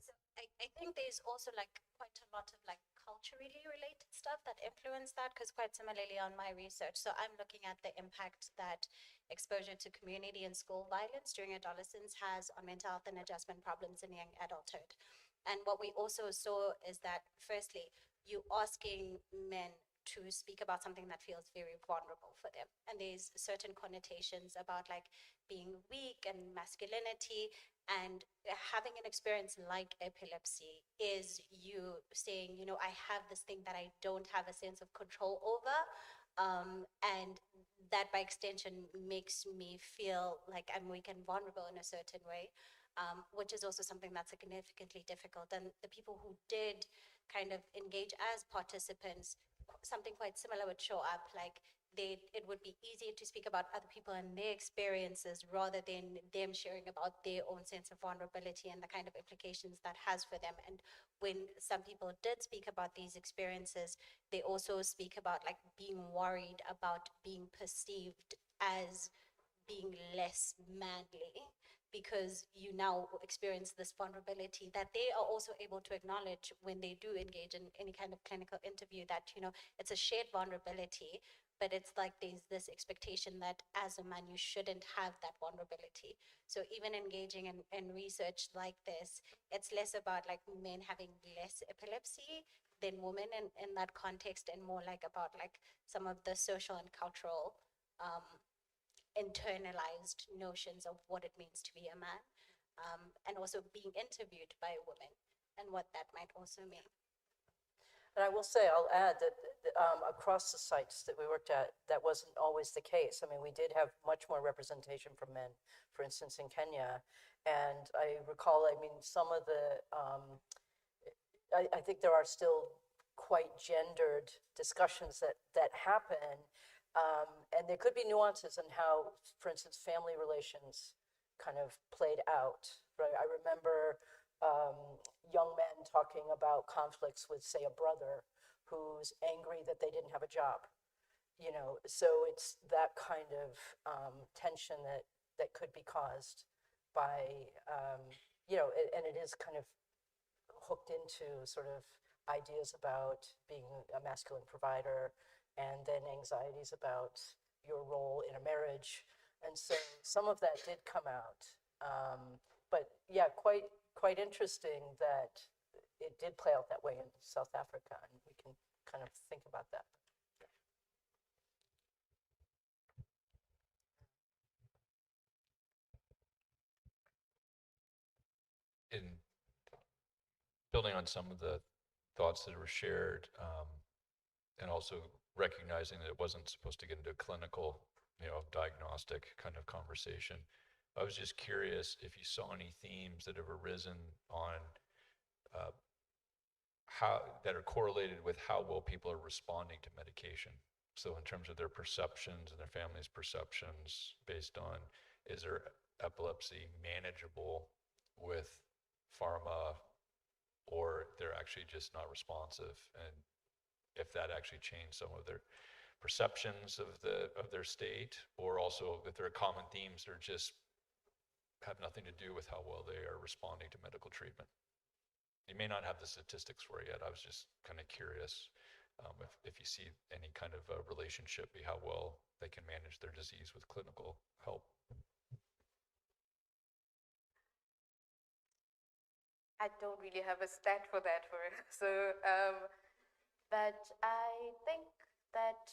So I think there's also like quite a lot of like culturally related stuff that influence that, because quite similarly on my research, so I'm looking at the impact that exposure to community and school violence during adolescence has on mental health and adjustment problems in young adulthood. And what we also saw is that firstly, you asking men to speak about something that feels very vulnerable for them. And there's certain connotations about like being weak and masculinity, and having an experience like epilepsy is you saying, you know, I have this thing that I don't have a sense of control over. And that by extension makes me feel like I'm weak and vulnerable in a certain way, which is also something that's significantly difficult. And the people who did kind of engage as participants, something quite similar would show up, like it would be easier to speak about other people and their experiences rather than them sharing about their own sense of vulnerability and the kind of implications that has for them. And when some people did speak about these experiences, they also speak about like being worried about being perceived as being less manly, because you now experience this vulnerability that they are also able to acknowledge when they do engage in any kind of clinical interview, that, you know, it's a shared vulnerability, but it's like there's this expectation that as a man you shouldn't have that vulnerability. So even engaging in research like this, it's less about like men having less epilepsy than women in that context, and more like about like some of the social and cultural internalized notions of what it means to be a man, and also being interviewed by a woman and what that might also mean. And I will say, I'll add that across the sites that we worked at, that wasn't always the case. I mean, we did have much more representation from men, for instance, in Kenya. And I recall, I mean, some of the, I think there are still quite gendered discussions that happen. And there could be nuances in how, for instance, family relations kind of played out, right? I remember young men talking about conflicts with, say, a brother who's angry that they didn't have a job, you know? So it's that kind of tension that could be caused by, you know, and it is kind of hooked into sort of ideas about being a masculine provider, and then anxieties about your role in a marriage. And so some of that did come out. But yeah, quite interesting that it did play out that way in South Africa, and we can kind of think about that. In building on some of the thoughts that were shared, and also recognizing that it wasn't supposed to get into a clinical, you know, diagnostic kind of conversation, I was just curious if you saw any themes that have arisen on how that are correlated with how well people are responding to medication. So in terms of their perceptions and their family's perceptions based on, is their epilepsy manageable with pharma, or they're actually just not responsive, and if that actually changed some of their perceptions of their state, or also if there are common themes that are just have nothing to do with how well they are responding to medical treatment. You may not have the statistics for it yet. I was just kind of curious if you see any kind of a relationship, be how well they can manage their disease with clinical help. I don't really have a stat for that. But I think that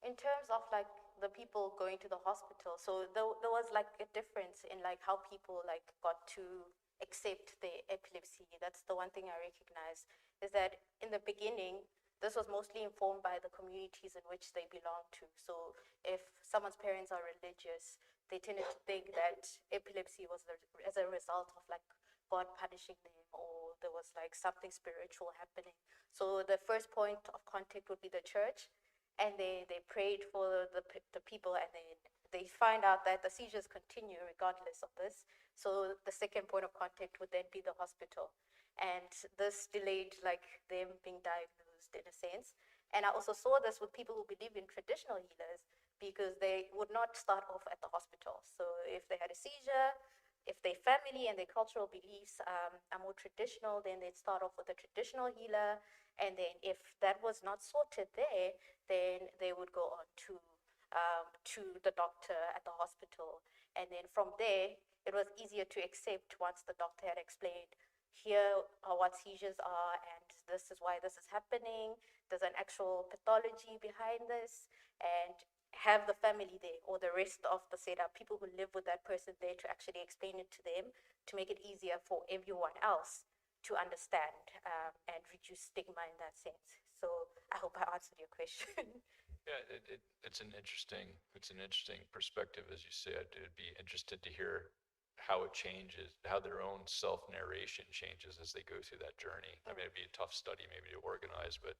in terms of like the people going to the hospital, so there was like a difference in like how people like got to accept their epilepsy. That's the one thing I recognize, is that in the beginning, this was mostly informed by the communities in which they belong to. So if someone's parents are religious, they tended to think that epilepsy was as a result of like God punishing them, or there was like something spiritual happening. So the first point of contact would be the church, and they prayed for the people, and then they find out that the seizures continue regardless of this. So the second point of contact would then be the hospital, and this delayed like them being diagnosed in a sense. And I also saw this with people who believe in traditional healers, because they would not start off at the hospital. So if they had a seizure, if their family and their cultural beliefs are more traditional, then they'd start off with a traditional healer. And then if that was not sorted there, then they would go on to the doctor at the hospital. And then from there, it was easier to accept once the doctor had explained, here are what seizures are, and this is why this is happening. There's an actual pathology behind this, and have the family there, or the rest of the setup, people who live with that person there, to actually explain it to them, to make it easier for everyone else to understand, and reduce stigma in that sense. So I hope I answered your question. Yeah, it's an interesting perspective, as you said. I'd be interested to hear how it changes, how their own self-narration changes as they go through that journey. I mean, it'd be a tough study maybe to organize, but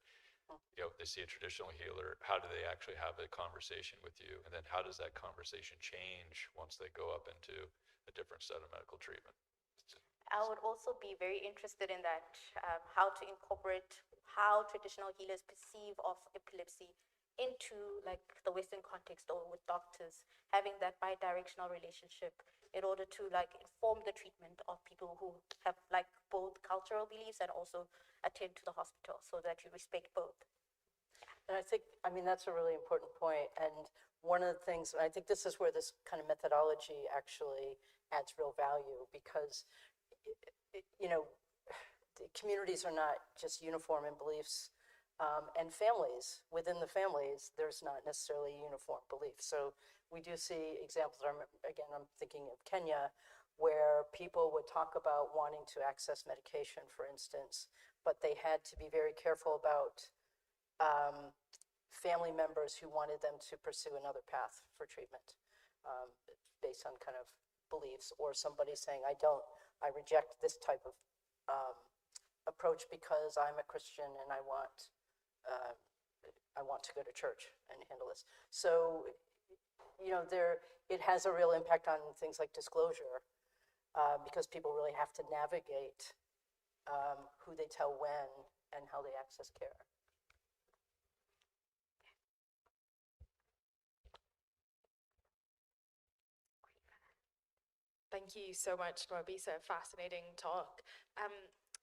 you know, if they see a traditional healer, how do they actually have a conversation with you? And then how does that conversation change once they go up into a different set of medical treatment? I would also be very interested in that, how to incorporate how traditional healers perceive of epilepsy into like the Western context, or with doctors, having that bi-directional relationship in order to like inform the treatment of people who have like both cultural beliefs and also attend to the hospital, so that you respect both. And I think, I mean, that's a really important point. And one of the things, and I think this is where this kind of methodology actually adds real value, because, you know, the communities are not just uniform in beliefs, and families, within the families, there's not necessarily uniform beliefs. So we do see examples, again, I'm thinking of Kenya, where people would talk about wanting to access medication, for instance, but they had to be very careful about family members who wanted them to pursue another path for treatment, based on kind of beliefs, or somebody saying, I reject this type of approach because I'm a Christian and I want to go to church and handle this. So, you know, it has a real impact on things like disclosure, because people really have to navigate who they tell when and how they access care. Thank you so much, Nwabisa. Fascinating talk.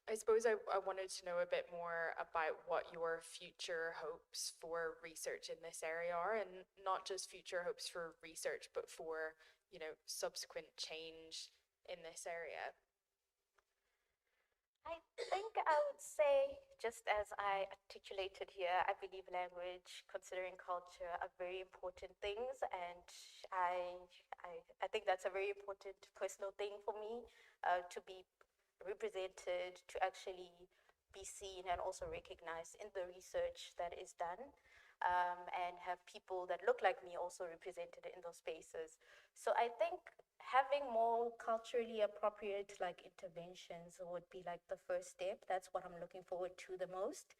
I suppose I wanted to know a bit more about what your future hopes for research in this area are, and not just future hopes for research, but for, you know, subsequent change in this area. I think I would say, just as I articulated here, I believe language, considering culture, are very important things, and I think that's a very important personal thing for me, to be represented, to actually be seen and also recognized in the research that is done, and have people that look like me also represented in those spaces. So I think having more culturally appropriate like interventions would be like the first step. That's what I'm looking forward to the most.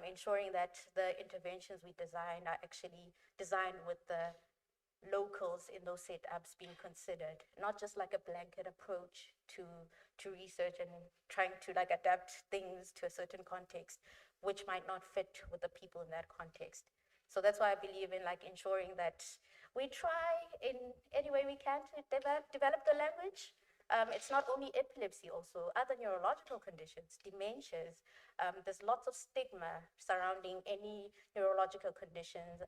Ensuring that the interventions we design are actually designed with the locals in those setups being considered, not just like a blanket approach to research and trying to like adapt things to a certain context, which might not fit with the people in that context. So that's why I believe in like ensuring that we try in any way we can to develop the language, It's not only epilepsy, also other neurological conditions, dementias. There's lots of stigma surrounding any neurological conditions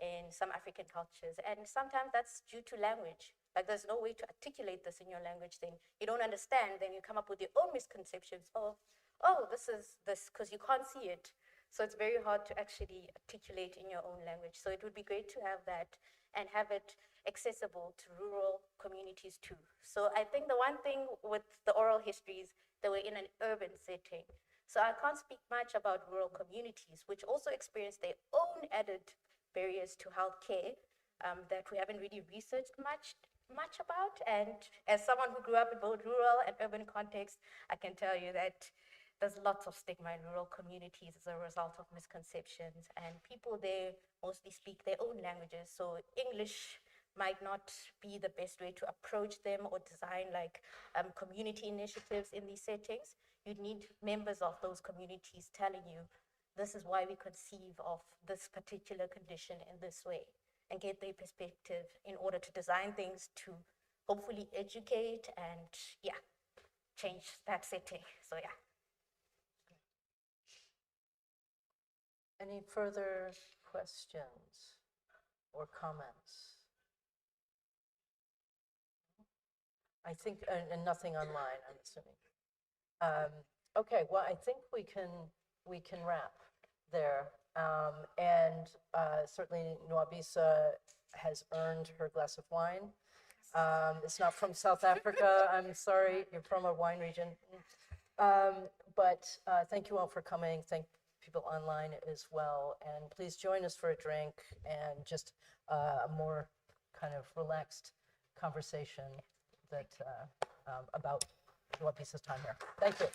in some African cultures. And sometimes that's due to language. Like there's no way to articulate this in your language, then you don't understand, then you come up with your own misconceptions. Oh, this is this, because you can't see it. So it's very hard to actually articulate in your own language. So it would be great to have that and have it accessible to rural communities too. So I think the one thing with the oral histories, they were in an urban setting. So I can't speak much about rural communities, which also experience their own added barriers to healthcare that we haven't really researched much about. And as someone who grew up in both rural and urban contexts, I can tell you that there's lots of stigma in rural communities as a result of misconceptions, and people there mostly speak their own languages. So English might not be the best way to approach them or design like community initiatives in these settings. You'd need members of those communities telling you, this is why we conceive of this particular condition in this way, and get their perspective in order to design things to hopefully educate and change that setting. So yeah. Any further questions or comments? I think, and nothing online, I'm assuming. Okay, well, I think we can wrap there. And certainly Nwabisa has earned her glass of wine. It's not from South Africa, I'm sorry, you're from a wine region. But thank you all for coming. Thank people online as well. And please join us for a drink and just a more kind of relaxed conversation that about Nwabisa's time here. Thank you.